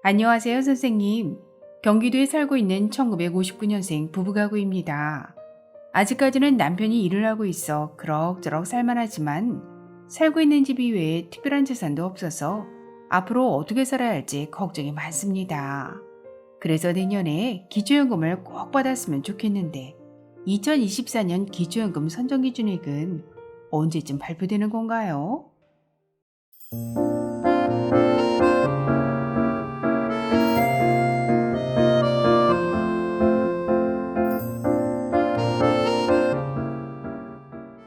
안녕하세요, 선생님. 경기도에 살고 있는 1959년생 부부가구입니다. 아직까지는 남편이 일을 하고 있어 그럭저럭 살만하지만 살고 있는 집 이외에 특별한 재산도 없어서 앞으로 어떻게 살아야 할지 걱정이 많습니다. 그래서 내년에 기초연금을 꼭 받았으면 좋겠는데 2024년 기초연금 선정기준액은 언제쯤 발표되는 건가요?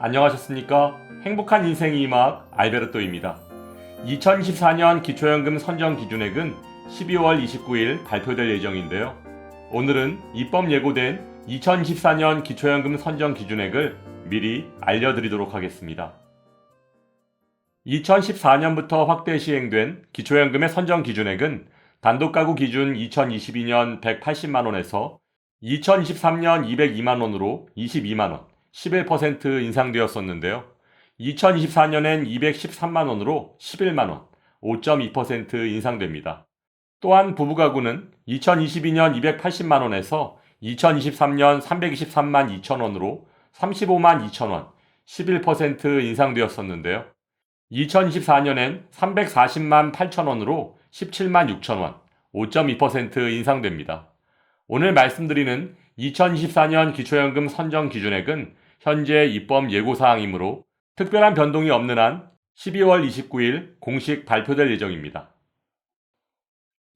안녕하셨습니까? 행복한 인생의 이막 알베르토입니다. 2024년 기초연금 선정 기준액은 12월 29일 발표될 예정인데요. 오늘은 입법 예고된 2024년 기초연금 선정 기준액을 미리 알려드리도록 하겠습니다. 2014년부터 확대 시행된 기초연금의 선정 기준액은 단독가구 기준 2022년 180만원에서 2023년 202만원으로 22만원, 11% 인상되었었는데요. 2024년엔 213만원으로 11만원, 5.2% 인상됩니다. 또한 부부가구는 2022년 280만원에서 2023년 323만 2천원으로 35만 2천원, 11% 인상되었었는데요. 2024년엔 340만 8천원으로 17만 6천원, 5.2% 인상됩니다. 오늘 말씀드리는 2024년 기초연금 선정 기준액은 현재 입법 예고사항이므로 특별한 변동이 없는 한 12월 29일 공식 발표될 예정입니다.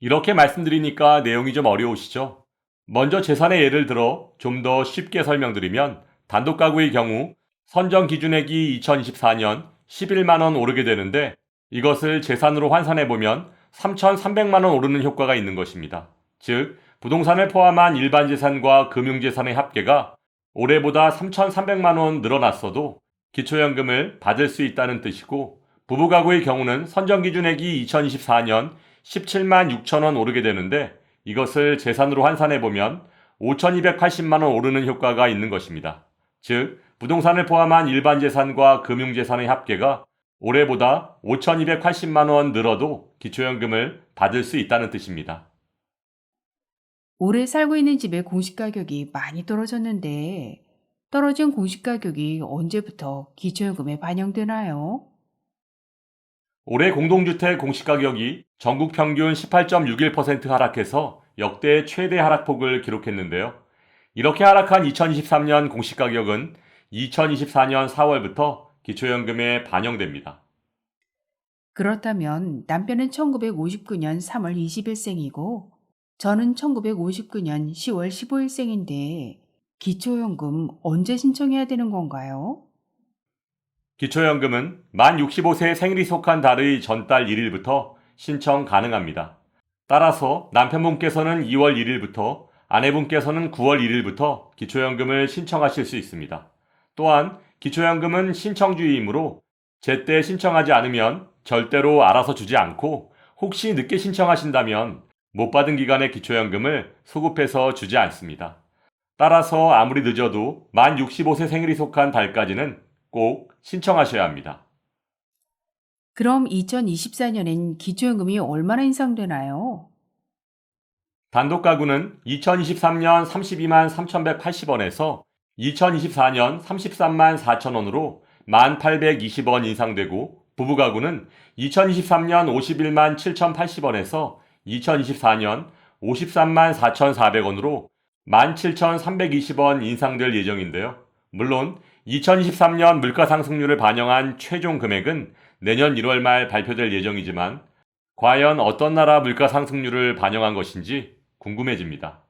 이렇게 말씀드리니까 내용이 좀 어려우시죠? 먼저 재산의 예를 들어 좀 더 쉽게 설명드리면 단독가구의 경우 선정 기준액이 2024년 11만원 오르게 되는데 이것을 재산으로 환산해보면 3,300만원 오르는 효과가 있는 것입니다. 즉, 부동산을 포함한 일반 재산과 금융재산의 합계가 올해보다 3,300만원 늘어났어도 기초연금을 받을 수 있다는 뜻이고, 부부가구의 경우는 선정기준액이 2024년 17만 6천원 오르게 되는데 이것을 재산으로 환산해보면 5,280만원 오르는 효과가 있는 것입니다. 즉, 부동산을 포함한 일반 재산과 금융재산의 합계가 올해보다 5,280만원 늘어도 기초연금을 받을 수 있다는 뜻입니다. 올해 살고 있는 집의 공시가격이 많이 떨어졌는데 떨어진 공시가격이 언제부터 기초연금에 반영되나요? 올해 공동주택 공시가격이 전국 평균 18.61% 하락해서 역대 최대 하락폭을 기록했는데요. 이렇게 하락한 2023년 공시가격은 2024년 4월부터 기초연금에 반영됩니다. 그렇다면 남편은 1959년 3월 20일생이고 저는 1959년 10월 15일생인데 기초연금 언제 신청해야 되는 건가요? 기초연금은 만 65세 생일이 속한 달의 전달 1일부터 신청 가능합니다. 따라서 남편분께서는 2월 1일부터 아내분께서는 9월 1일부터 기초연금을 신청하실 수 있습니다. 또한 기초연금은 신청주의이므로 제때 신청하지 않으면 절대로 알아서 주지 않고 혹시 늦게 신청하신다면 못 받은 기간의 기초연금을 소급해서 주지 않습니다. 따라서 아무리 늦어도 만 65세 생일이 속한 달까지는 꼭 신청하셔야 합니다. 그럼 2024년엔 기초연금이 얼마나 인상되나요? 단독가구는 2023년 32만 3,180원에서 2024년 33만 4천원으로 1,820원 인상되고, 부부가구는 2023년 51만 7,080원에서 2024년 53만 4,400원으로 17,320원 인상될 예정인데요. 물론 2023년 물가상승률을 반영한 최종 금액은 내년 1월 말 발표될 예정이지만 과연 어떤 나라 물가상승률을 반영한 것인지 궁금해집니다.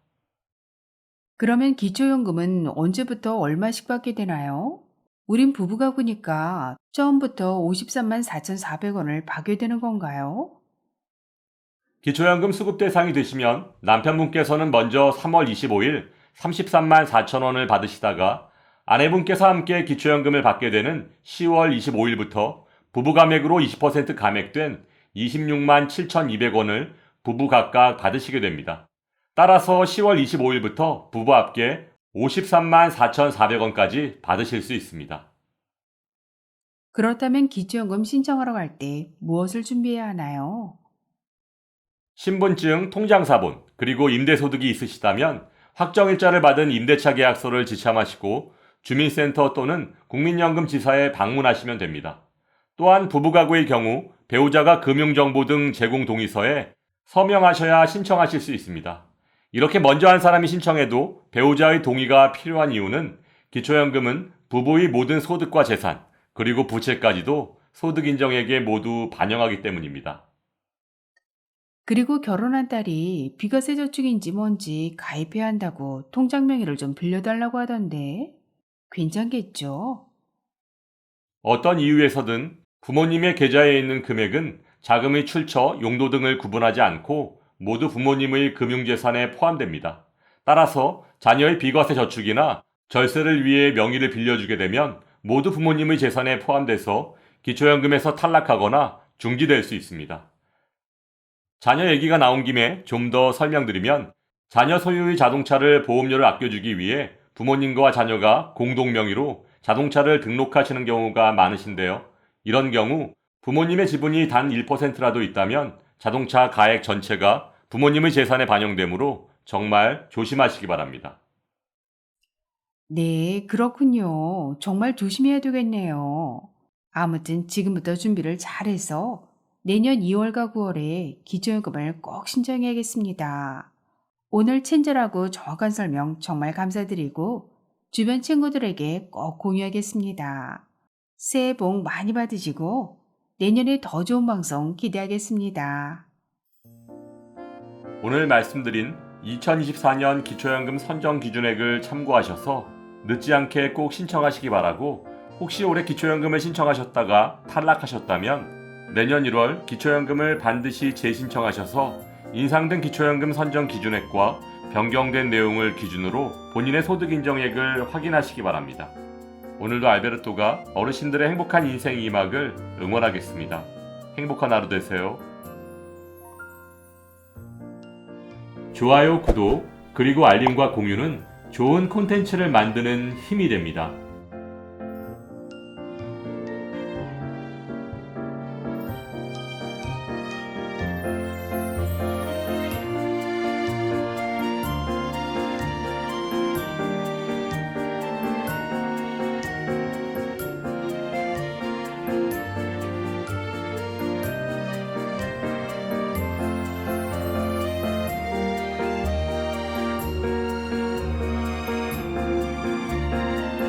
그러면 기초연금은 언제부터 얼마씩 받게 되나요? 우린 부부가구니까 처음부터 53만 4,400원을 받게 되는 건가요? 기초연금 수급 대상이 되시면 남편분께서는 먼저 3월 25일 33만 4천원을 받으시다가 아내분께서 함께 기초연금을 받게 되는 10월 25일부터 부부가액으로 20% 감액된 26만 7,200원을 부부 각각 받으시게 됩니다. 따라서 10월 25일부터 부부 합계 53만 4,400원까지 받으실 수 있습니다. 그렇다면 기초연금 신청하러 갈 때 무엇을 준비해야 하나요? 신분증, 통장사본, 그리고 임대소득이 있으시다면 확정일자를 받은 임대차 계약서를 지참하시고 주민센터 또는 국민연금지사에 방문하시면 됩니다. 또한 부부가구의 경우 배우자가 금융정보 등 제공 동의서에 서명하셔야 신청하실 수 있습니다. 이렇게 먼저 한 사람이 신청해도 배우자의 동의가 필요한 이유는 기초연금은 부부의 모든 소득과 재산, 그리고 부채까지도 소득인정액에 모두 반영하기 때문입니다. 그리고 결혼한 딸이 비과세 저축인지 뭔지 가입해야 한다고 통장 명의를 좀 빌려달라고 하던데 괜찮겠죠? 어떤 이유에서든 부모님의 계좌에 있는 금액은 자금의 출처, 용도 등을 구분하지 않고 모두 부모님의 금융재산에 포함됩니다. 따라서 자녀의 비과세 저축이나 절세를 위해 명의를 빌려주게 되면 모두 부모님의 재산에 포함돼서 기초연금에서 탈락하거나 중지될 수 있습니다. 자녀 얘기가 나온 김에 좀 더 설명드리면 자녀 소유의 자동차를 보험료를 아껴주기 위해 부모님과 자녀가 공동 명의로 자동차를 등록하시는 경우가 많으신데요. 이런 경우 부모님의 지분이 단 1%라도 있다면 자동차 가액 전체가 부모님의 재산에 반영되므로 정말 조심하시기 바랍니다. 네, 그렇군요. 정말 조심해야 되겠네요. 아무튼 지금부터 준비를 잘해서 내년 2월과 9월에 기초연금을 꼭 신청해야겠습니다. 오늘 친절하고 정확한 설명 정말 감사드리고 주변 친구들에게 꼭 공유하겠습니다. 새해 복 많이 받으시고 내년에 더 좋은 방송 기대하겠습니다. 오늘 말씀드린 2024년 기초연금 선정 기준액을 참고하셔서 늦지 않게 꼭 신청하시기 바라고, 혹시 올해 기초연금을 신청하셨다가 탈락하셨다면 내년 1월 기초연금을 반드시 재신청하셔서 인상된 기초연금 선정 기준액과 변경된 내용을 기준으로 본인의 소득 인정액을 확인하시기 바랍니다. 오늘도 알베르토가 어르신들의 행복한 인생 2막을 응원하겠습니다. 행복한 하루 되세요. 좋아요, 구독, 그리고 알림과 공유는 좋은 콘텐츠를 만드는 힘이 됩니다.